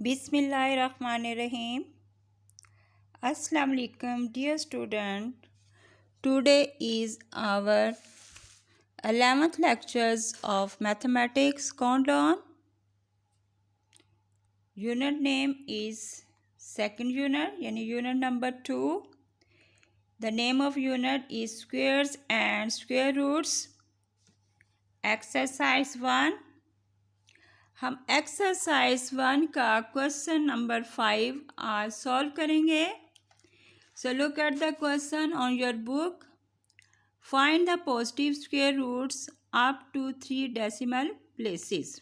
Bismillahirrahmanirrahim. Assalamu alaikum, dear student. Today is our 11th lectures of mathematics countdown. Unit name is second unit, yani unit number 2. The name of unit is squares and square roots. Exercise 1. हम exercise 1 का question number 5 आज solve करेंगे. So look at the question on your book. Find the positive square roots up to 3 decimal places.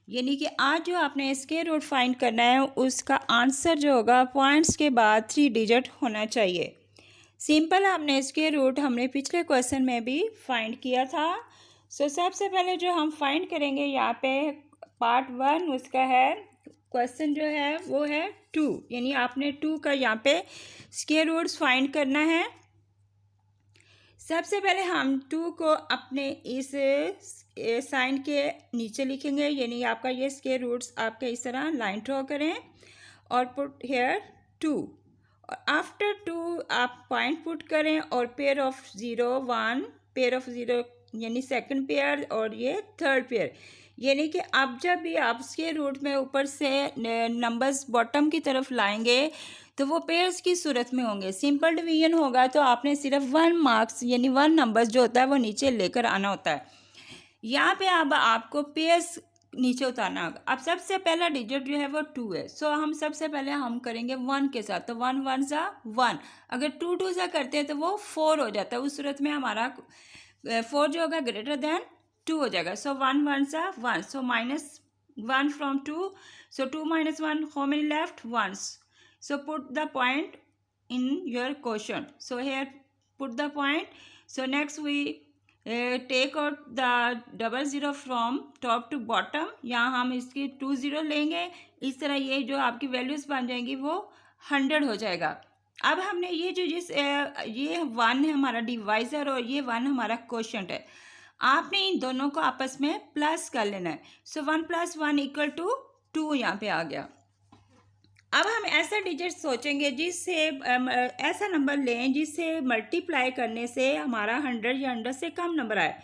यानी कि आज जो आपने square root find करना है उसका आंसर जो होगा पॉइंट्स के बाद 3 डिजिट होना चाहिए. सिंपल हमने स्क्वायर रूट हमने पिछले क्वेश्चन में भी फाइंड किया था. सो सबसे पहले जो हम फाइंड करेंगे यहाँ पे पार्ट 1 उसका है क्वेश्चन जो है वो है 2. यानी आपने 2 का यहाँ पे स्क्वायर रूट्स फाइंड करना है. सबसे पहले हम 2 को अपने इस साइन के नीचे लिखेंगे. यानी आपका ये स्क्वायर रूट्स आपके इस तरह लाइन ड्रॉ करें और पुट हेयर 2. और आफ्टर 2 आप पॉइंट पुट करें और पेयर ऑफ 0 1 पेयर ऑफ 0 यानी सेकंड पेयर और ये थर्ड पेयर. यानी कि अब जब भी आप स्क्वायर रूट में ऊपर से नंबर्स बॉटम की तरफ लाएंगे तो वो पेयर्स की सूरत में होंगे. सिंपल डिवीजन होगा तो आपने सिर्फ 1 मार्क्स यानी 1 नंबर्स जो होता है वो नीचे लेकर आना होता है. यहाँ पे अब आपको पेयर्स नीचे उतारना होगा. अब सबसे पहला डिजिट जो है वो 2 है. सो हम सबसे पहले हम करेंगे 1 के साथ. तो 1 1 सा 1. अगर 2 2 सा करते हैं तो वो 4 हो जाता है. उस सूरत में हमारा 4 जो होगा ग्रेटर देन 2 हो जाएगा. सो 1 1 सा 1. सो -1 from 2. So 2 - 1 how many left? 1. So put the point in your question. So here put the point. So next we take out the 00 from top to bottom. यहाँ हम इसकी 2 0 लेंगे. इस तरह ये जो आपकी वैल्यूज़ बन जाएंगी वो 100 हो जाएगा. अब हमने ये जो ये 1 है हमारा डिवाइज़र और ये 1 हमारा क्वोशंट है. आपने इन दोनों को आपस में प्लस कर लेना है. सो 1 + 1 = 2 यहाँ पे आ गया. अब हम ऐसा डिजिट सोचेंगे जिससे ऐसा नंबर लें जिससे मल्टीप्लाई करने से हमारा 100 या 100 से कम नंबर आए.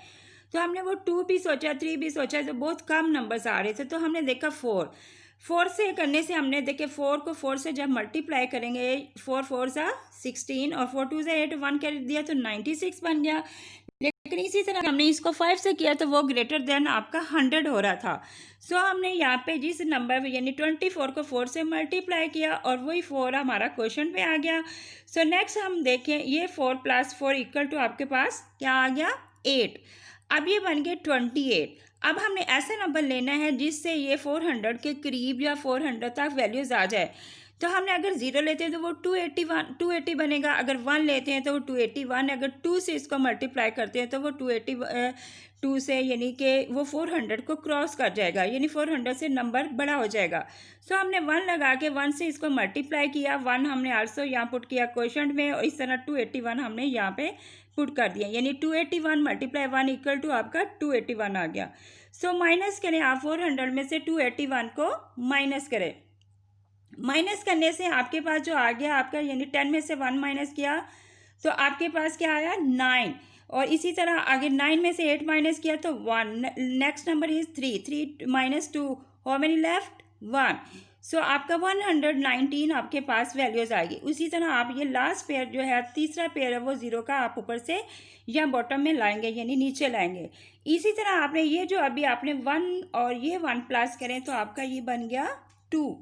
तो हमने वो 2 भी सोचा 3 भी सोचा तो बहुत कम नंबर्स आ रहे थे. तो हमने देखा 4 से करने से हमने देखे 4 को 4 से जब मल्टीप्लाई करेंगे 4 4 सा 16 और 4 2 से 8 1 कर दिया तो 96 बन गया. लेकिन इसी तरह हमने इसको 5 से किया तो वो ग्रेटर देन आपका 100 हो रहा था. सो हमने यहाँ पे जिस नंबर यानी 24 को 4 से मल्टीप्लाई किया और वही 4 हमारा क्वेश्चन पे आ गया. सो नेक्स्ट हम देखें ये 4 + 4 = आपके पास क्या आ गया 8. अब ये बन गए 28. अब हमने ऐसा नंबर लेना है जिससे ये 400 के करीब या 400 तक वैल्यूज़ आ जाए. तो हमने अगर 0 लेते हैं तो वो 280 बनेगा. अगर 1 लेते हैं तो वो 281. अगर 2 से इसको मल्टीप्लाई करते हैं तो वो 282 से यानी कि वो 400 को क्रॉस कर जाएगा. यानी 400 से नंबर बड़ा हो जाएगा. सो हमने 1 लगा के 1 से इसको मल्टीप्लाई किया. 1 हमने आल्सो यहाँ पुट किया क्वोशंट में और इस तरह 281 हमने यहाँ पे पुट कर दिया. यानी 281 × 1 = आपका 281 आ गया. सो माइनस करें आप 400 में से 281 को माइनस करें. माइनस करने से आपके पास जो आ गया आपका यानी 10 में से 1 माइनस किया तो आपके पास क्या आया 9. और इसी तरह आगे 9 में से 8 माइनस किया तो 1. Next number is 3 - 2 how many left 1. सो आपका 119 आपके पास वैल्यूज़ आएगी. उसी तरह आप ये लास्ट पेयर जो है तीसरा पेयर है वो 0 का आप ऊपर से या बॉटम में लाएंगे यानी नीचे लाएंगे. इसी तरह आपने ये जो अभी आपने 1 और ये 1 प्लस करें तो आपका ये बन गया 2.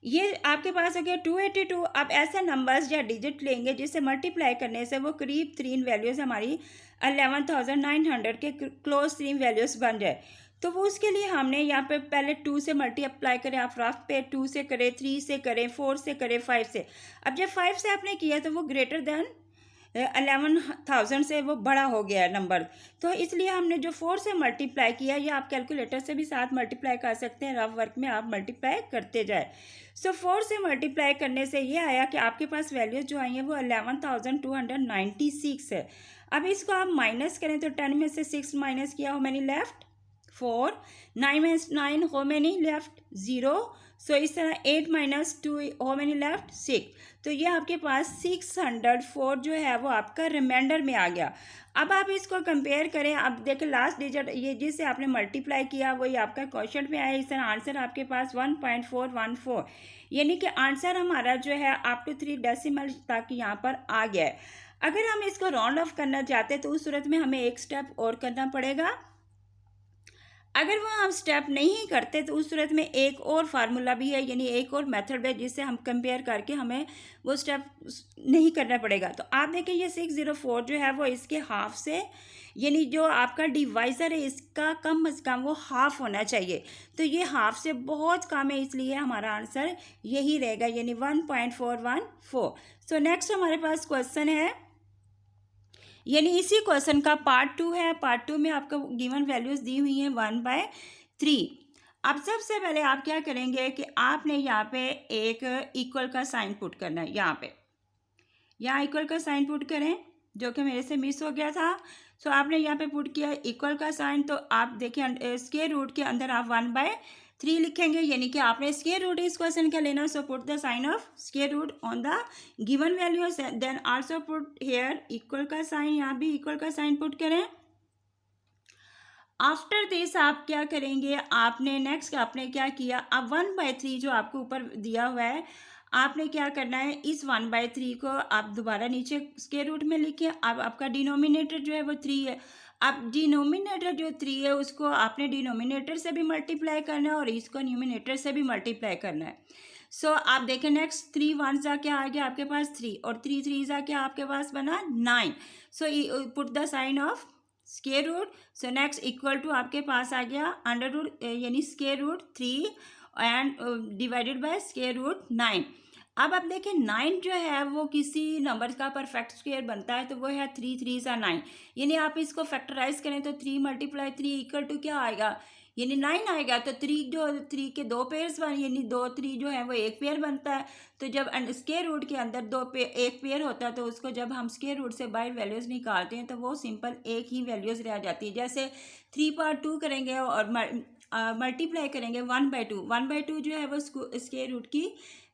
ये आपके पास हो गया 282. अब ऐसे नंबर्स या डिजिट लेंगे जिससे मल्टीप्लाई करने से वो करीब 3 वैल्यूज़ हमारी 11,900 के क्लोज 3 वैल्यूज़ बन जाए. तो वो उसके लिए हमने यहाँ पे पहले 2 से मल्टीप्लाई करें. आप रफ पे 2 से करें 3 से करें 4 से करें 5 से. अब जब 5 से आपने किया तो वो ग्रेटर देन 11,000 से वो बड़ा हो गया है नंबर. तो इसलिए हमने जो 4 से मल्टीप्लाई किया या आप कैलकुलेटर से भी साथ मल्टीप्लाई कर सकते हैं. रफ वर्क में आप मल्टीप्लाई करते जाए. सो 4 से मल्टीप्लाई करने से ये आया कि आपके पास वैल्यूज जो आई हैं वो 11,296 है. अब इसको आप माइनस करें तो 10 में से 6 माइनस किया हो मैंने left 4, 9 minus 9, how many left? 0. सो इस तरह 8 minus 2, how many left? 6. तो ये आपके पास 604 जो है वो आपका रिमाइंडर में आ गया। अब आप इसको कंपेयर करें, अब देखिए लास्ट डिजिट ये जिससे आपने मल्टीप्लाई किया वही आपका क्वेश्चन में आया। इस तरह आंसर आपके पास 1.414, यानी कि आंसर हमारा जो है अप टू 3 डेसिमल तक यहाँ पर आ गया है। अगर हम इसको राउंड ऑफ करना चाहते हैं तो उस सूरत में हमें एक स्टेप और करना पड़ेगा। अगर वो हम स्टेप नहीं करते तो उस सूरत में एक और फार्मूला भी है, यानी एक और मेथड है जिससे हम कंपेयर करके हमें वो स्टेप नहीं करना पड़ेगा। तो आप देखें ये 604 जो है वो इसके हाफ से, यानी जो आपका डिवाइज़र है इसका कम अज़ कम वो हाफ होना चाहिए। तो ये हाफ से बहुत कम है, इसलिए हमारा आंसर यही रहेगा, यानी 1.414। सो नेक्स्ट हमारे पास क्वेश्चन है, यानी इसी क्वेश्चन का पार्ट 2 है। पार्ट 2 में आपको गिवन वैल्यूज़ दी हुई हैं 1/3। अब सबसे पहले आप क्या करेंगे कि आपने यहाँ पे एक इक्वल का साइन पुट करना है। यहाँ इक्वल का साइन पुट करें, जो कि मेरे से मिस हो गया था। सो आपने यहाँ पे पुट किया इक्वल का साइन, तो आप देखिए स्क्वायर रूट के अंदर आप 1/3 लिखेंगे, यानी कि आपने स्क्वायर रूट इस क्वेश्चन का लेना। So put the sign of square root on the given values, then also put here equal का साइन, यहाँ भी इक्वल का साइन पुट करें। आफ्टर दिस आप क्या करेंगे, आपने नेक्स्ट आपने क्या किया, अब 1/3 जो आपको ऊपर दिया हुआ है आपने क्या करना है, इस 1/3 को आप दोबारा नीचे स्क्वायर रूट में लिखिए। अब आपका डिनोमिनेटर जो है वो 3 है। अब डिनोमिनेटर जो 3 है उसको आपने डिनोमिनेटर से भी मल्टीप्लाई करना है और इसको न्यूमिनेटर से भी मल्टीप्लाई करना है। सो आप देखें नेक्स्ट 3 1 जा क्या आ गया आपके पास 3, और 3 3 जा क्या आपके पास बना 9। So put the sign of square root. So next equal to आपके पास आ गया अंडर रूट, यानी square root 3 and divided by square root 9। अब आप देखें 9 जो है वो किसी नंबर का परफेक्ट स्क्वायर बनता है, तो वो है 3 3 सा 9, यानी आप इसको फैक्टराइज करें तो 3 × 3 इक्वल टू क्या आएगा, यानी 9 आएगा। तो 3 के 2 पेयर्स बन, यानी 2 3 जो है वो एक पेयर बनता है। तो जब स्क्वायर रूट के अंदर एक पेयर होता है तो उसको जब हम स्क्वायर रूट से बाहर वैल्यूज़ निकालते हैं तो वो सिंपल एक ही वैल्यूज़ रह जाती है। जैसे 3/2 करेंगे और मल्टीप्लाई करेंगे 1/2, 1/2 जो है वो स्क्वायर रूट की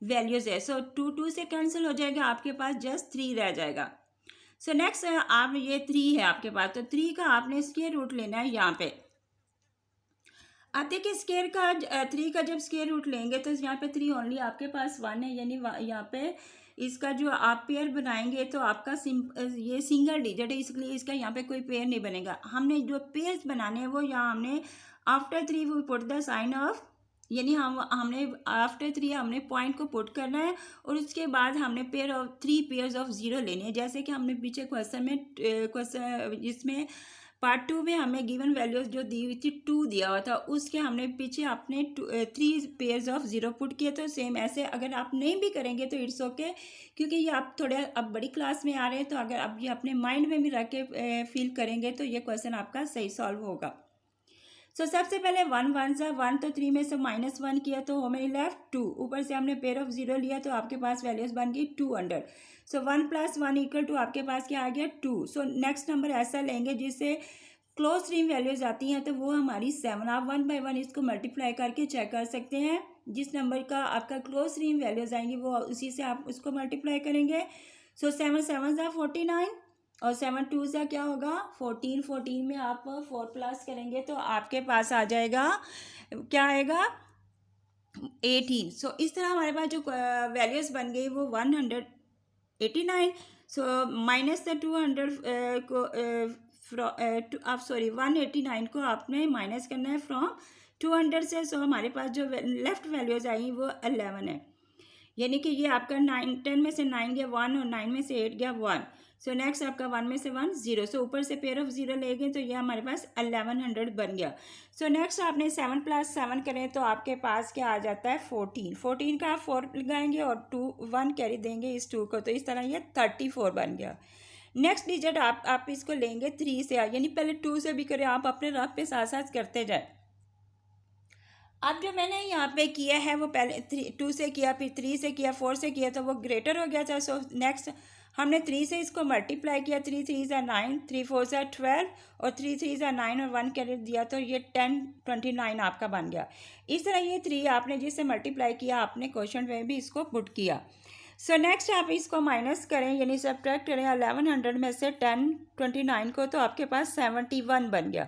वैल्यूज़ है। सो 2 2 से कैंसिल हो जाएगा, आपके पास जस्ट 3 रह जाएगा। सो नेक्स्ट आप ये 3 है आपके पास, तो 3 का आपने स्क्वायर रूट लेना है यहाँ पे। आप देखिए स्क्वायर का 3 का जब स्क्वायर रूट लेंगे तो यहाँ पे 3 ओनली आपके पास 1 है, यानी यहाँ पे इसका जो आप पेयर बनाएंगे तो आपका ये सिंगल डिजिट है, इसलिए इसका यहाँ पे कोई पेयर नहीं बनेगा। हमने जो पेयर्स बनाने हैं वो यहाँ हमने after 3 we put the sign of, यानी हमने आफ्टर 3 हमने पॉइंट को पुट करना है और उसके बाद हमने 3 पेयर्स ऑफ 0 लेने हैं। जैसे कि हमने पीछे क्वेश्चन जिसमें पार्ट 2 में हमें गिवन वैल्यूज जो दी हुई थी 2 दिया हुआ था, उसके हमने पीछे अपने 3 पेयर्स ऑफ 0 पुट किए। तो सेम ऐसे अगर आप नहीं भी करेंगे तो इट्स ओके, क्योंकि ये आप थोड़े अब बड़ी क्लास में आ रहे हैं, तो अगर आप ये अपने माइंड में भी रख के फील करेंगे तो ये क्वेश्चन आपका सही सॉल्व होगा। सो सबसे पहले 1 1 सा 1, तो 3 में से -1 किया तो हो मेरी लेफ्ट 2, ऊपर से हमने पेयर ऑफ 0 लिया तो आपके पास वैल्यूज बन गई 200। सो 1 + 1 = आपके पास क्या आ गया 2। सो नेक्स्ट नंबर ऐसा लेंगे जिससे क्लोज रिंग वैल्यूज आती हैं तो वो हमारी 7। आप 1 by 1 इसको मल्टीप्लाई करके चेक कर सकते हैं, जिस नंबर का आपका क्लोज रिंग वैल्यूज आएंगी वो उसी से आप उसको मल्टीप्लाई करेंगे। सो 7 7 सा 49 और 7 2 सा क्या होगा 14, 14 में आप 4 प्लस करेंगे तो आपके पास आ जाएगा क्या आएगा 18। सो इस तरह हमारे पास जो वैल्यूज़ बन गई वो 189। सो माइनस द 200 को आप 189 को आपने माइनस करना है फ्रॉम 200 से। सो हमारे पास जो लेफ्ट वैल्यूज़ आई वो 11 है, यानी कि ये आपका 10 में से 9 गया 1 और 9 में से 8 गया 1। सो नेक्स्ट आपका 1 में से 1 0। सो ऊपर से पेयर ऑफ 0 ले गए तो ये हमारे पास 1100 बन गया। सो नेक्स्ट आपने 7 + 7 करें तो आपके पास क्या आ जाता है 14। 14 का आप 4 लगाएंगे और 1 कैरी देंगे इस 2 को, तो इस तरह ये 34 बन गया। नेक्स्ट डिजिट आप इसको लेंगे 3 से, यानी पहले 2 से भी करें, आप अपने रफ पे साथ साथ करते जाए। अब जो मैंने यहाँ पे किया है वो पहले 2 से किया, फिर 3 से किया, 4 से किया, तो वो ग्रेटर हो गया था। सो नेक्स्ट हमने 3 से इसको मल्टीप्लाई किया, 3 3 ज़ा 9, 3 4 ज़ा 12 और 3 3 ज़ा 9 और 1 कैरेट दिया, तो ये 10 29 आपका बन गया। इस तरह ये 3 आपने जिससे मल्टीप्लाई किया आपने क्वेश्चन में भी इसको पुट किया। सो नेक्स्ट आप इसको माइनस करें, यानी सब्ट्रैक्ट करें 1100 में से 10 29 को, तो आपके पास 71 बन गया।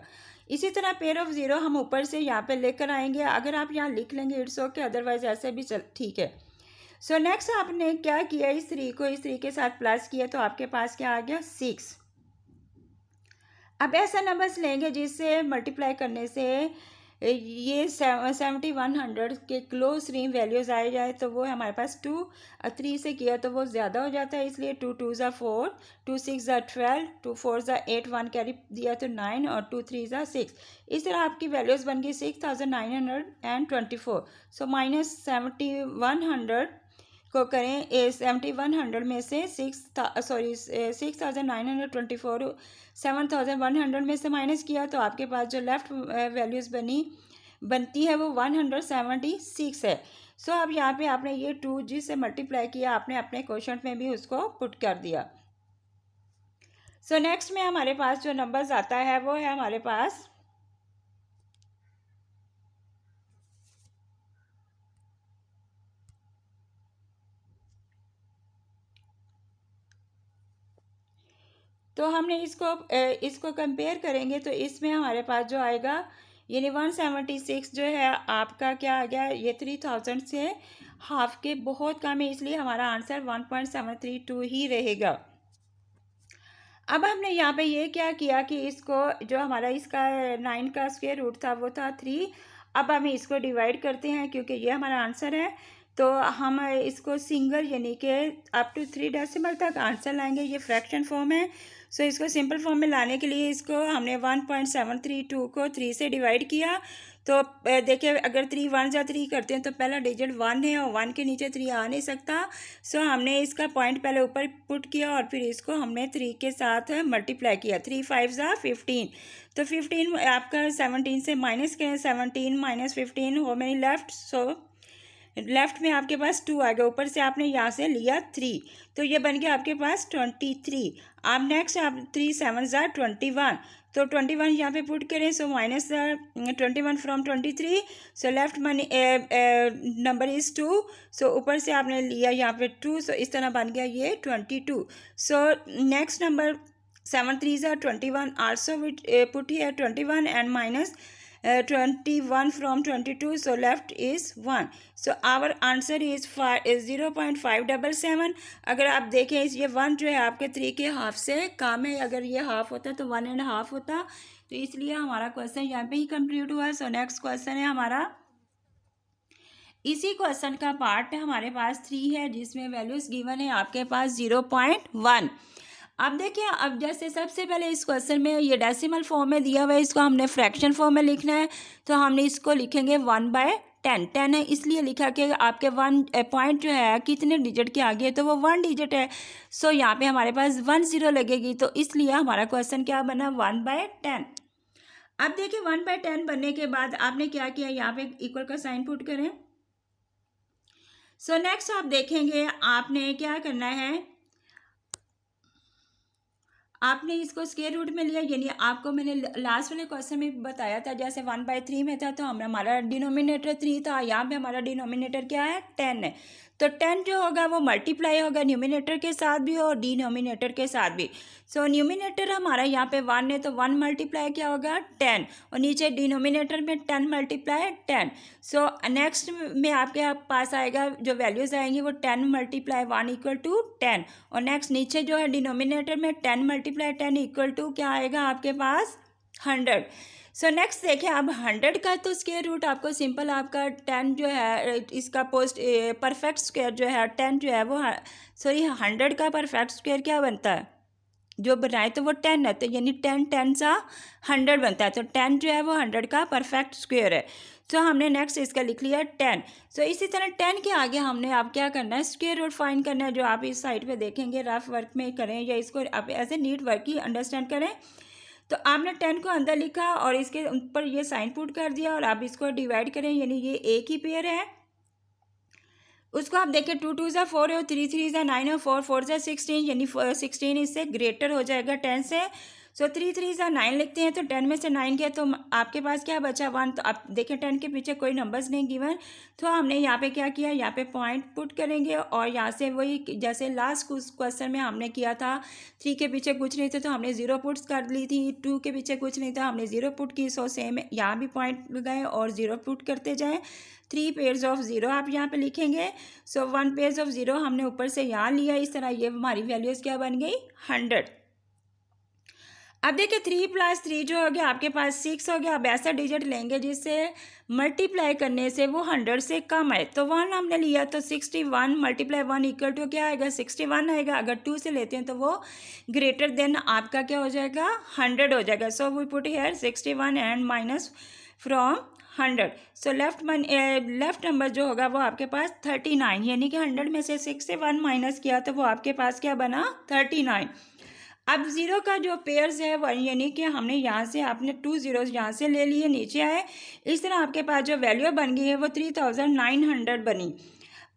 इसी तरह पेयर ऑफ ज़ीरो हम ऊपर से यहाँ पे लेकर आएंगे। अगर आप यहाँ लिख लेंगे इट्स ओके, अदरवाइज ऐसे भी चल ठीक है। सो नेक्स्ट आपने क्या किया, इस 3 को इस 3 के साथ प्लस किया, तो आपके पास क्या आ गया 6। अब ऐसा नंबर्स लेंगे जिससे मल्टीप्लाई करने से ये 7100 के क्लोज रिंग वैल्यूज़ आए जाए, तो वो हमारे पास 2 3 से किया तो वो ज़्यादा हो जाता है, इसलिए 2 2 ज़ा 4, 2 6 ज़ा 12, 2 4 ज़ा 8, 1 कैरी दिया तो 9 और 2 3 ज़ा 6। इस तरह आपकी वैल्यूज़ बन गई 6924। सो माइनस 7100 को करें, 7100 में से 6924 7100 में से माइनस किया, तो आपके पास जो लेफ़्ट वैल्यूज़ बनती है वो 176 है। सो अब यहाँ पे आपने ये 2 जिससे मल्टीप्लाई किया आपने अपने क्वेश्चन में भी उसको पुट कर दिया। सो नेक्स्ट में हमारे पास जो नंबर्स आता है वो है हमारे पास तो हमने इसको कंपेयर करेंगे, तो इसमें हमारे पास जो आएगा यानी 176 जो है आपका क्या आ गया, ये 3000 से हाफ के बहुत कम है, इसलिए हमारा आंसर 1.732 ही रहेगा। अब हमने यहाँ पे ये क्या किया कि इसको जो हमारा इसका 9 का स्क्वायर रूट था वो था 3। अब हम इसको डिवाइड करते हैं क्योंकि ये हमारा आंसर है, तो हम इसको सिंगल यानी कि अप टू 3 डेसिमल तक आंसर लाएंगे। ये फ्रैक्शन फॉर्म है, सो इसको सिंपल फॉर्म में लाने के लिए इसको हमने 1.732 को 3 से डिवाइड किया। तो देखिए अगर 3 1 जा 3 करते हैं तो पहला डिजिट 1 है और 1 के नीचे 3 आ नहीं सकता। सो हमने इसका पॉइंट पहले ऊपर पुट किया और फिर इसको हमने 3 के साथ मल्टीप्लाई किया। 3 5 जा 15, तो 15 आपका 17 से माइनस करें, 17 माइनस 15 हो मेरी लेफ्ट, सो लेफ्ट में आपके पास 2 आ गया, ऊपर से आपने यहाँ से लिया 3, तो ये बन गया आपके पास 23। अब नेक्स्ट आप 3 7 ज़ा 21, तो 21 यहाँ पे पुट करें, so minus 21 from 23, so left money number is 2, सो ऊपर से आपने लिया यहाँ पे 2, सो इस तरह बन गया ये 22। सो नेक्स्ट नंबर 7 3 ज़ा 21, also put here 21 and minus 21 from 22, so left is 1, so our answer is 0.577। अगर आप देखें ये 1 जो है आपके 3 के हाफ से कम है, अगर ये हाफ होता तो 1.5 होता, तो इसलिए हमारा क्वेश्चन यहाँ पे ही कंप्लीट हुआ। सो नेक्स्ट क्वेश्चन है हमारा, इसी क्वेश्चन का पार्ट हमारे पास 3 है जिसमें वैल्यूज गिवन है आपके पास 0.1। अब देखिए, अब जैसे सबसे पहले इस क्वेश्चन में ये डेसिमल फॉर्म में दिया हुआ है, इसको हमने फ्रैक्शन फॉर्म में लिखना है, तो हमने इसको लिखेंगे 1/10। 10 है इसलिए लिखा कि आपके 1 पॉइंट जो है कितने डिजिट के आगे है, तो वो 1 डिजिट है, सो यहाँ पे हमारे पास 1 0 लगेगी, तो इसलिए हमारा क्वेश्चन क्या बना 1/10। अब देखिए 1/10 बनने के बाद आपने क्या किया, यहाँ पे इक्वल का साइन पुट करें। सो नेक्स्ट आप देखेंगे आपने क्या करना है, आपने इसको स्क्वायर रूट में लिया, यानी आपको मैंने लास्ट वाले क्वेश्चन में बताया था जैसे 1/3 में था, तो हमारा डिनोमिनेटर 3 था, यहाँ पे हमारा डिनोमिनेटर क्या है 10 है, तो 10 जो होगा वो मल्टीप्लाई होगा न्यूमिनेटर के साथ भी और डिनोमिनेटर के साथ भी। सो न्यूमिनेटर हमारा यहाँ पे 1 है, तो 1 मल्टीप्लाई क्या होगा 10, और नीचे डिनोमिनेटर में 10 मल्टीप्लाई 10। सो नेक्स्ट में आपके पास आएगा जो वैल्यूज़ आएंगी वो 10 मल्टीप्लाई 1 इक्वल टू 10, और नेक्स्ट नीचे जो है डिनोमिनेटर में 10 मल्टीप्लाई 10 इक्वल टू क्या आएगा आपके पास 100। सो नेक्स्ट देखिए, अब 100 का तो स्क्वायर रूट आपको सिंपल आपका 10 जो है इसका परफेक्ट स्क्वायर जो है 10 जो है वो सॉरी 100 का परफेक्ट स्क्वायर क्या बनता है जो बनाए, तो वो 10 है, तो यानी 10 10 सा 100 बनता है, तो 10 जो है वो 100 का परफेक्ट स्क्वायर है। सो हमने नेक्स्ट इसका लिख लिया 10। सो इसी तरह 10 के आगे हमने आप क्या करना है, स्क्वायर रूट फाइंड करना है, जो आप इस साइड पे देखेंगे रफ वर्क में करें या इसको आप ऐसे नीट वर्क ही अंडरस्टैंड करें। तो आपने 10 को अंदर लिखा और इसके ऊपर ये साइन पुट कर दिया और आप इसको डिवाइड करें, यानी ये एक ही पेयर है। उसको आप देखें 2 2 ज़ा 4 है और 3 3 ज़ा 9 है, 4 4 ज़ा 16, यानी 16 इससे ग्रेटर हो जाएगा 10 से। सो 3 3 ज़ा 9 लिखते हैं, तो 10 में से 9 गया तो आपके पास क्या बचा 1। तो आप देखें 10 के पीछे कोई नंबर्स नहीं गिवन, तो हमने यहाँ पे क्या किया, यहाँ पे पॉइंट पुट करेंगे और यहाँ से वही जैसे लास्ट क्वेश्चन में हमने किया था 3 के पीछे कुछ नहीं था तो हमने 0 पुट्स कर ली थी, 2 के पीछे कुछ नहीं था हमने 0 पुट की। सो सेम यहाँ भी पॉइंट लगाए और 0 पुट करते जाएँ। 3 पेयर्स ऑफ 0 आप यहाँ पे लिखेंगे। सो 1 पेयर्स ऑफ 0 हमने ऊपर से यहाँ लिया, इस तरह ये हमारी वैल्यूज़ क्या बन गई 100। अब देखिए 3 + 3 जो हो गया आपके पास 6 हो गया। अब ऐसा डिजिट लेंगे जिससे मल्टीप्लाई करने से वो 100 से कम है, तो 1 हमने लिया तो 61 × 1 इक्वल टू क्या आएगा 61 आएगा। अगर 2 से लेते हैं तो वो ग्रेटर देन आपका क्या हो जाएगा 100 हो जाएगा। So we put here 61 and minus from 100। So left number जो होगा वो आपके पास 39, यानी कि 100 में से 61 माइनस किया तो वो आपके पास क्या बना 39। अब 0 का जो पेयर्स है वो यानी कि हमने यहाँ से आपने 2 ज़ीरोज़ यहाँ से ले लिए नीचे आए, इस तरह आपके पास जो वैल्यू बन गई है वो 3900 बनी।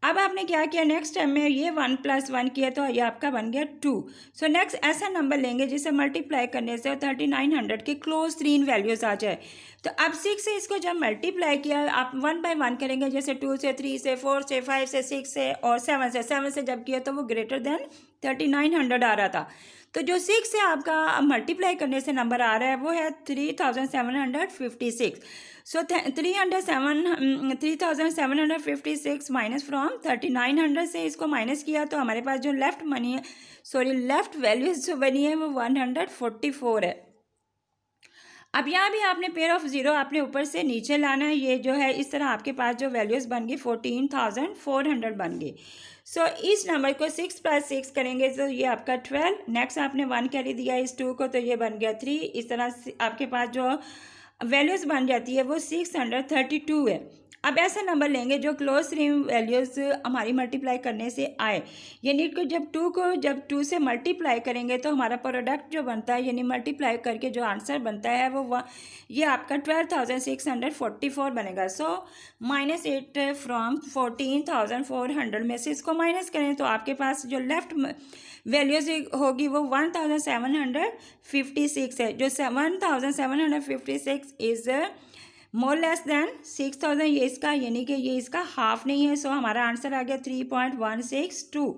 अब आपने क्या किया नेक्स्ट टाइम में ये 1 + 1 किया तो ये आपका बन गया 2। सो नेक्स्ट ऐसा नंबर लेंगे जिसे मल्टीप्लाई करने से 3900 के क्लोज 3 वैल्यूज़ आ जाए। तो अब 6 से इसको जब मल्टीप्लाई किया आप 1 बाय 1 करेंगे, जैसे 2 से 3 से 4 से 5 से 6 से और 7 से जब किया तो वो ग्रेटर देन 3900 आ रहा था। तो जो 6 से आपका मल्टीप्लाई करने से नंबर आ रहा है वो है 3756। सो 3756 माइनस फ्रॉम 3900 से इसको माइनस किया तो हमारे पास जो लेफ्ट वैल्यूज जो बनी है वो 144 है। अब यहाँ भी आपने पेयर ऑफ 0 आपने ऊपर से नीचे लाना है, ये जो है इस तरह आपके पास जो वैल्यूज़ बन गई 14400 बन गई। सो इस नंबर को 6 + 6 करेंगे तो ये आपका 12। नेक्स्ट आपने 1 कैरी दिया इस 2 को तो ये बन गया 3। इस तरह आपके पास जो वैल्यूज़ बन जाती है वो 632 है। अब ऐसा नंबर लेंगे जो क्लोज 3 वैल्यूज़ हमारी मल्टीप्लाई करने से आए, यानी कि जब 2 से मल्टीप्लाई करेंगे तो हमारा प्रोडक्ट जो बनता है यानी मल्टीप्लाई करके जो आंसर बनता है वो ये आपका 12644 बनेगा। सो -8 फ्रॉम 14400 में से इसको माइनस करें तो आपके पास जो लेफ्ट वैल्यूज़ होगी वो 1756 है। जो 1756 इज़ मोर लेस देन 6000, ये इसका यानी कि ये इसका हाफ नहीं है। सो हमारा आंसर आ गया 3.162।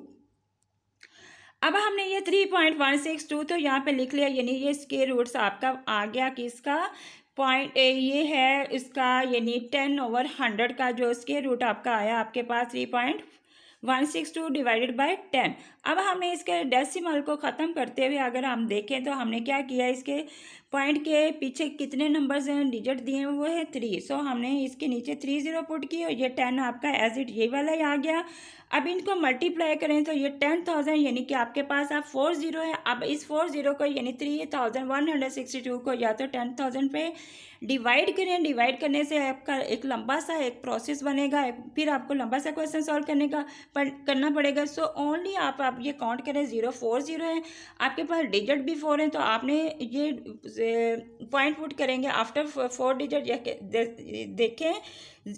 अब हमने ये 3.162 तो यहाँ पे लिख लिया, यानी ये स्क्वायर रूट्स आपका आ गया किसका पॉइंट ये है इसका, यानी 10/100 का जो स्क्वायर रूट आपका आया आपके पास 3.162 डिवाइडेड बाय 10। अब हमें इसके डेसिमल को ख़त्म करते हुए अगर हम देखें तो हमने क्या किया, इसके पॉइंट के पीछे कितने नंबर्स हैं डिजिट दिए हैं वो है 3। सो हमने इसके नीचे 30 पुट की और ये 10 आपका एज इट ये वाला ही आ गया। अब इनको मल्टीप्लाई करें तो ये 10,000 यानी कि आपके पास अब 40 है। अब इस 40 को यानी 3162 को या तो 10,000 पे डिवाइड करें, डिवाइड करने से आपका एक लंबा सा एक प्रोसेस बनेगा, फिर आपको लंबा सा क्वेश्चन सॉल्व करना पड़ेगा। सो ओनली आप ये काउंट करें 040 है, आपके पास डिजिट भी 4 है तो आपने ये पॉइंट पुट करेंगे आफ्टर 4 डिजिट देखें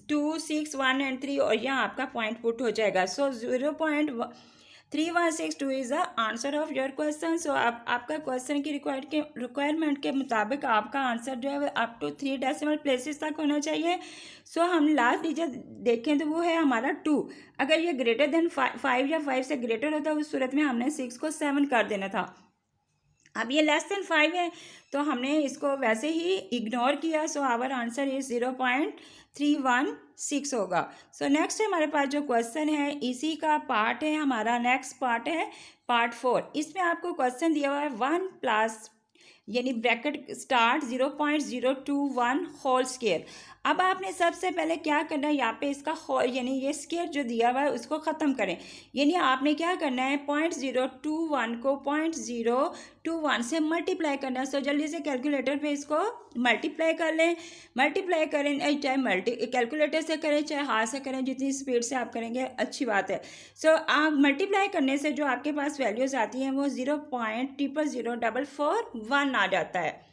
2 6 1 एंड 3 और यहाँ आपका पॉइंट पुट हो जाएगा। So 0.3162 is the answer of your question. So आपका क्वेश्चन की रिक्वायरमेंट के मुताबिक आपका आंसर जो है अप टू 3 डेसिमल प्लेसेस तक होना चाहिए। सो हम लास्ट डिजिट देखें तो वो है हमारा 2। अगर ये ग्रेटर देन 5 या 5 से ग्रेटर होता उस सूरत में हमने 6 को 7 कर देना था। अब ये लेस देन 5 है तो हमने इसको वैसे ही इग्नोर किया। सो आवर आंसर इज 0.316 होगा। सो नेक्स्ट हमारे पास जो क्वेश्चन है इसी का पार्ट है, हमारा नेक्स्ट पार्ट है पार्ट 4। इसमें आपको क्वेश्चन दिया हुआ है 1 प्लस यानी ब्रैकेट स्टार्ट 0.021 होल स्क्वायर। अब आपने सबसे पहले क्या करना है, यहाँ पे इसका होल यानी ये स्क्वायर जो दिया हुआ है उसको ख़त्म करें। यानी आपने क्या करना है 0.021 को 0.021 से मल्टीप्लाई करना है। सो जल्दी से कैलकुलेटर पे इसको मल्टीप्लाई कर लें। मल्टीप्लाई करें चाहे कैलकुलेटर से करें चाहे हाथ से करें, जितनी स्पीड से आप करेंगे अच्छी बात है। सो आप मल्टीप्लाई करने से जो आपके पास वैल्यूज़ आती हैं वो 0.00041 आ जाता है।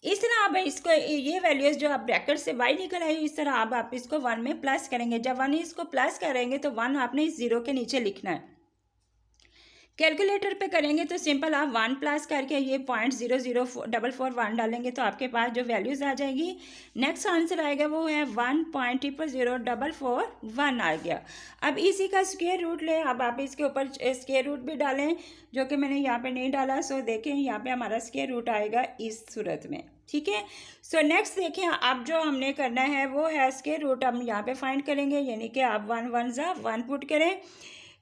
इस तरह आप इसको ये वैल्यूज़ जो आप ब्रैकेट से बाई निकल आई, इस तरह आप इसको 1 में प्लस करेंगे। जब 1 इसको प्लस करेंगे तो 1 आपने इस 0 के नीचे लिखना है। कैलकुलेटर पे करेंगे तो सिंपल आप 1 प्लस करके ये 0.00441 डालेंगे तो आपके पास जो वैल्यूज़ आ जाएगी, नेक्स्ट आंसर आएगा वो है 1.00441 आ गया। अब इसी का स्क्वायर रूट लें। अब आप इसके ऊपर स्क्वायर रूट भी डालें, जो कि मैंने यहाँ पे नहीं डाला। सो देखें यहाँ पे हमारा स्क्वायर रूट आएगा इस सूरत में, ठीक है। सो नेक्स्ट देखें, अब जो हमने करना है वो है स्क्वायर रूट हम यहाँ पे फाइंड करेंगे, यानी कि आप 1 1 ज़ा 1 पुट करें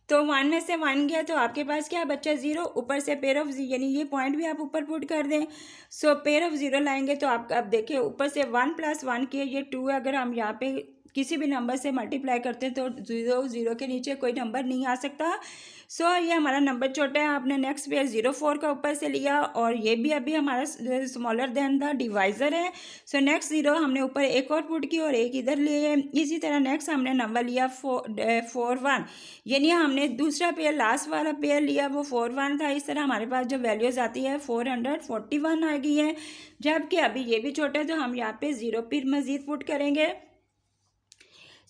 तो 1 में से 1 गया तो आपके पास क्या बच्चा 0, ऊपर से पेयर ऑफ यानी ये पॉइंट भी आप ऊपर पुट कर दें। सो पेयर ऑफ 0 लाएंगे तो आप अब देखिए ऊपर से 1 + 1 किए, ये 2 है। अगर हम यहाँ पे किसी भी नंबर से मल्टीप्लाई करते हैं तो 0 के नीचे कोई नंबर नहीं आ सकता। सो ये हमारा नंबर छोटा है। आपने नेक्स्ट पेयर 0 4 का ऊपर से लिया और ये भी अभी हमारा स्मॉलर देन द डिवाइज़र है। सो नेक्स्ट 0 हमने ऊपर एक और पुट की और एक इधर लिए। इसी तरह नेक्स्ट हमने नंबर लिया 4 1, यानी हमने दूसरा पेयर लास्ट वाला पेयर लिया वो 4 1 था। इस तरह हमारे पास जो वैल्यूज़ आती है 441 आ गई है। जबकि अभी ये भी छोटा है तो हम यहाँ पे 0 फिर मज़ीद पुट करेंगे।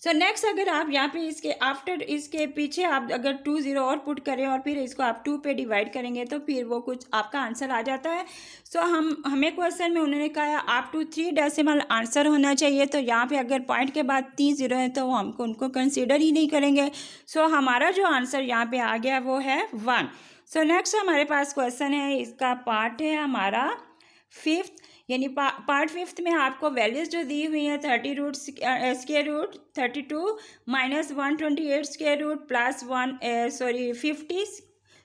सो नेक्स्ट अगर आप यहाँ पे इसके आफ्टर इसके पीछे आप अगर 2 0 और पुट करें और फिर इसको आप 2 पे डिवाइड करेंगे तो फिर वो कुछ आपका आंसर आ जाता है। सो हमें क्वेश्चन में उन्होंने कहा आप टू 3 डेसिमल आंसर होना चाहिए, तो यहाँ पे अगर पॉइंट के बाद 3 0 है तो हमको उनको कंसिडर ही नहीं करेंगे। सो हमारा जो आंसर यहाँ पे आ गया वो है 1। सो नेक्स्ट हमारे पास क्वेश्चन है, इसका पार्ट है हमारा 5th, यानी पार्ट 5th में आपको वैल्यूज़ जो दी हुई हैं 30 root square root 32 minus 128 square root plus 50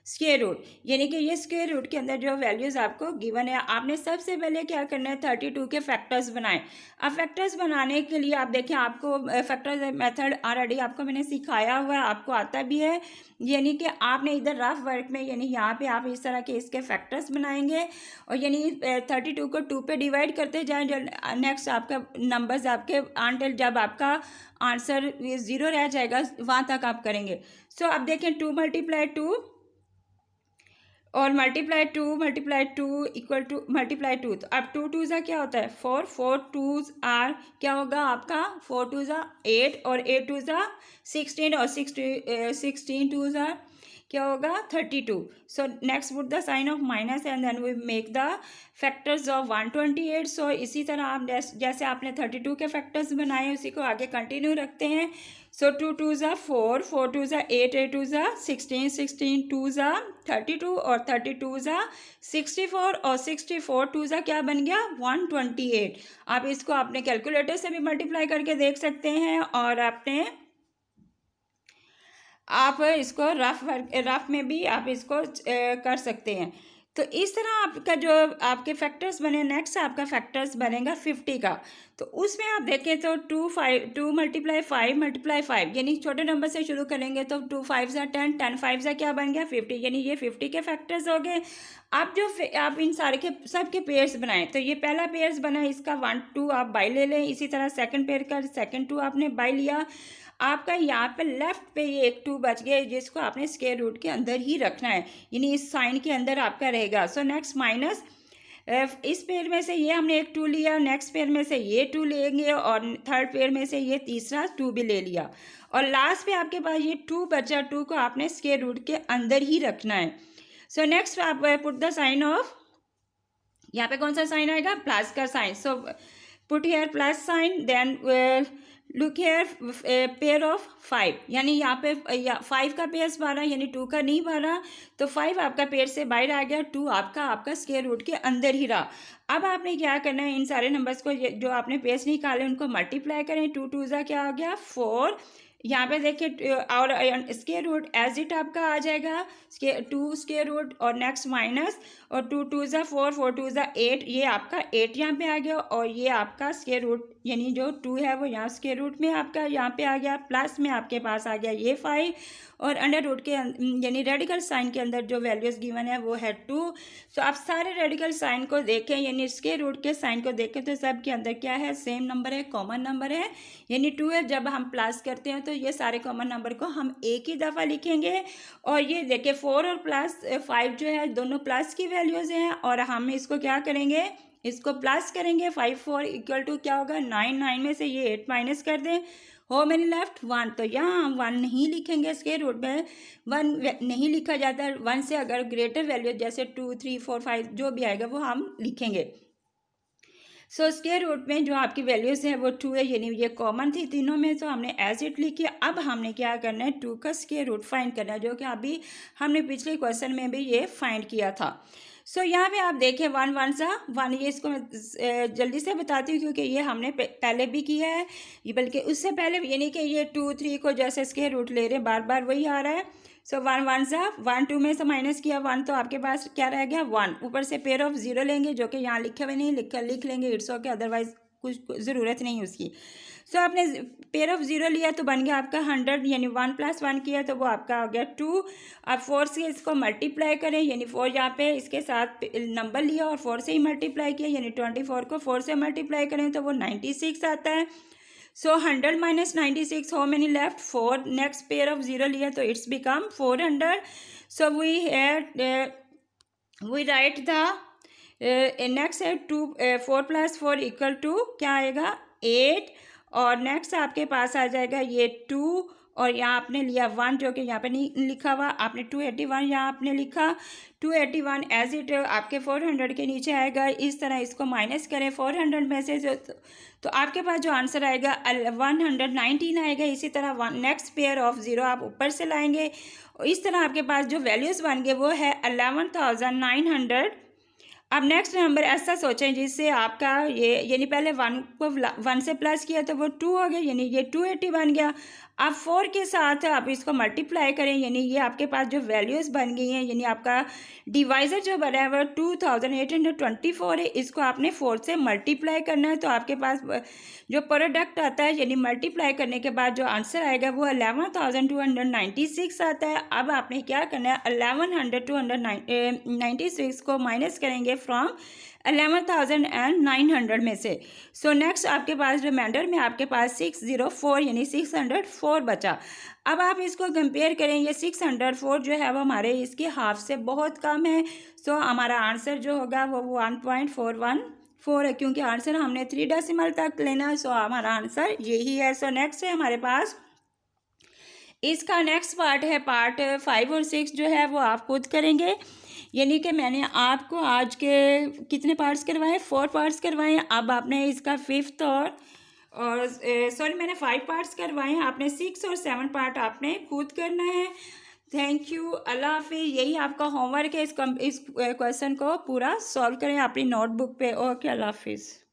square root, यानी कि ये स्क्वायर रूट के अंदर जो वैल्यूज़ आपको गिवन है, आपने सबसे पहले क्या करना है 32 के फैक्टर्स बनाएं। अब फैक्टर्स बनाने के लिए आप देखें आपको फैक्टर्स मेथड ऑलरेडी आपको मैंने सिखाया हुआ है, आपको आता भी है। यानी कि आपने इधर रफ वर्क में यानी यहाँ पे आप इस तरह के इसके फैक्टर्स बनाएंगे और यानी 32 को 2 पे डिवाइड करते जाएं। जो नेक्स्ट आपका नंबर्स आपके आंटिल जब आपका आंसर 0 रह जाएगा वहाँ तक आप करेंगे। सो अब देखें 2 × 2 और multiply two equal to multiply 2, तो अब 2 2 क्या होता है 4 4 2s आर क्या होगा आपका 4 2 8 और 8 2 16 और 16 2 क्या होगा 32। So next put the sign of minus and then we make the factors of 128। सो इसी तरह आप जैसे आपने 32 के फैक्टर्स बनाए उसी को आगे कंटिन्यू रखते हैं। सो 2 2 4 4 2 8 8 2 16 16 2 32 और 32 64 और 64 2 क्या बन गया 128। आप इसको अपने कैलकुलेटर से भी मल्टीप्लाई करके देख सकते हैं और अपने आप इसको रफ में भी आप इसको कर सकते हैं। तो इस तरह आपका जो आपके फैक्टर्स बने, नेक्स्ट आपका फैक्टर्स बनेगा 50 का। तो उसमें आप देखें तो 2 × 5 यानी छोटे नंबर से शुरू करेंगे तो 2 5 10 10 5 क्या बन गया 50, यानी ये 50 के फैक्टर्स हो गए। आप जो आप इन सारे के सब के पेयर्स बनाएं तो ये पहला पेयर्स बना, इसका 1 2 आप बाई ले लें। इसी तरह सेकंड पेयर का सेकंड 2 आपने बाई लिया। आपका यहाँ पे लेफ्ट पे ये एक 2 बच गया जिसको आपने स्क्वायर रूट के अंदर ही रखना है, यानी इस साइन के अंदर आपका रहेगा। सो नेक्स्ट माइनस इस पेयर में से ये हमने एक 2 लिया, नेक्स्ट पेयर में से ये 2 लेंगे और थर्ड पेयर में से ये तीसरा 2 भी ले लिया और लास्ट पे आपके पास ये 2 बचा। 2 को आपने स्क्वायर रूट के अंदर ही रखना है। सो नेक्स्ट आप पुट द साइन ऑफ, यहाँ पे कौन सा साइन आएगा प्लस का sign. So put here plus sign, then look here pair of 5, यानी यहाँ पे 5 का पेयर्स भरा यानी 2 का नहीं भरा, तो 5 आपका पेयर से बाहर आ गया, 2 आपका स्क्वायर रूट के अंदर ही रहा। अब आपने क्या करना है इन सारे नंबर्स को जो आपने पेयर्स निकाले उनको मल्टीप्लाई करें। 2 2 क्या हो गया 4, यहाँ पे देखिए और स्क्वायर रूट एज इट आपका आ जाएगा 2 स्क्वायर रूट और नेक्स्ट माइनस और 2 2 4 4 2 8, ये आपका 8 यहाँ पे आ गया और ये आपका स्क्वायर रूट यानी जो 2 है वो यहाँ स्क्वायर रूट में आपका यहाँ पे आ गया, प्लस में आपके पास आ गया ये 5 और अंडर रूट के यानी रेडिकल साइन के अंदर जो वैल्यूज़ गिवन है वो है 2। सो आप सारे रेडिकल साइन को देखें यानी स्क्वायर रूट के साइन को देखें तो सब के अंदर क्या है सेम नंबर है, कॉमन नंबर है, यानी 2 है। जब हम प्लस करते हैं तो ये सारे कॉमन नंबर को हम एक ही दफ़ा लिखेंगे और ये देखिए 4 और +5 जो है दोनों प्लस की वैल्यूज़ हैं और हम इसको क्या करेंगे इसको प्लस करेंगे 5 4 इक्वल टू क्या होगा 9, 9 में से ये 8 माइनस कर दें, हो मैनी लेफ्ट 1। तो यहाँ हम 1 नहीं लिखेंगे, स्क्वायर रूट में 1 नहीं लिखा जाता। 1 से अगर ग्रेटर वैल्यू जैसे 2 3 4 5 जो भी आएगा वो हम लिखेंगे। सो स्क्वायर रूट में जो आपकी वैल्यूज़ है वो 2 है, यानी ये कॉमन थी तीनों में, तो हमने एज इट लिखी। अब हमने क्या करना है, 2 का स्क्वायर रूट फाइंड करना है, जो कि अभी हमने पिछले क्वेश्चन में भी ये फाइंड किया था। सो यहाँ पे आप देखें 1 1 सा 1, ये इसको मैं जल्दी से बताती हूँ क्योंकि ये हमने पहले भी किया है, ये बल्कि उससे पहले, यानी कि ये 2 3 को जैसे स्क्वायर रूट ले रहे हैं, बार बार वही आ रहा है। सो 1 1 सा 1, 2 में से माइनस किया 1, तो आपके पास क्या रह गया 1। ऊपर से पेयर ऑफ 0 लेंगे, जो कि यहाँ लिखे हुए नहीं, लिख लेंगे, इट्स ओके, अदरवाइज कुछ ज़रूरत नहीं उसकी। सो आपने पेयर ऑफ 0 लिया तो बन गया आपका 100, यानी 1 + 1 किया तो वो आपका हो गया 2। अब 4 से इसको मल्टीप्लाई करें, यानी 4 यहाँ पे इसके साथ नंबर लिया और 4 से ही मल्टीप्लाई किया, यानी 24 को 4 से मल्टीप्लाई करें तो वो 96 आता है। So 100 - 96, how many left 4। Next pair of 0 लिया तो it's become 400। So we write the next है 4 + 4 इक्वल टू क्या आएगा 8, और नेक्स्ट आपके पास आ जाएगा ये 2, और यहाँ आपने लिया 1 जो कि यहाँ पे नहीं लिखा हुआ, आपने 281 यहाँ आपने लिखा, 281 एज इट आपके 400 के नीचे आएगा। इस तरह इसको माइनस करें 400 में से तो आपके पास जो आंसर आएगा 119 आएगा। इसी तरह नेक्स्ट पेयर ऑफ 0 आप ऊपर से लाएंगे, इस तरह आपके पास जो वैल्यूज़ बन गए वो है 11,900। अब नेक्स्ट नंबर ऐसा सोचें जिससे आपका ये, यानी पहले 1 को 1 से प्लस किया तो वो 2 हो गया, यानी ये 280 बन गया। अब 4 के साथ आप इसको मल्टीप्लाई करें, यानी ये आपके पास जो वैल्यूज़ बन गई हैं, यानी आपका डिवाइज़र जो बना है वो 2824 है। इसको आपने 4 से मल्टीप्लाई करना है, तो आपके पास जो प्रोडक्ट आता है, यानी मल्टीप्लाई करने के बाद जो आंसर आएगा वो 11,296 आता है। अब आपने क्या करना है, 11,296 को माइनस करेंगे फ्रॉम 11,900 में से। सो नेक्स्ट आपके पास रिमाइंडर में आपके पास 604 यानी 604 बचा। अब आप इसको कंपेयर करें, ये 604 जो है वो हमारे इसके हाफ से बहुत कम है। सो हमारा आंसर जो होगा वो 1.414 है, क्योंकि आंसर हमने 3 डेसिमल तक लेना है। सो हमारा आंसर यही है। सो नेक्स्ट है हमारे पास इसका नेक्स्ट पार्ट है, पार्ट 5 और 6 जो है वो आप खुद करेंगे, यानी कि मैंने आपको आज के कितने पार्ट्स करवाए, 4 पार्ट्स करवाए। अब आपने इसका 5th और सॉरी मैंने 5 पार्ट्स करवाए हैं, आपने 6 और 7 पार्ट आपने खुद करना है। थैंक यू, अल्लाह हाफिज़। यही आपका होमवर्क है, इस क्वेश्चन को पूरा सॉल्व करें अपनी नोटबुक पे। ओके, अल्लाह हाफिज़।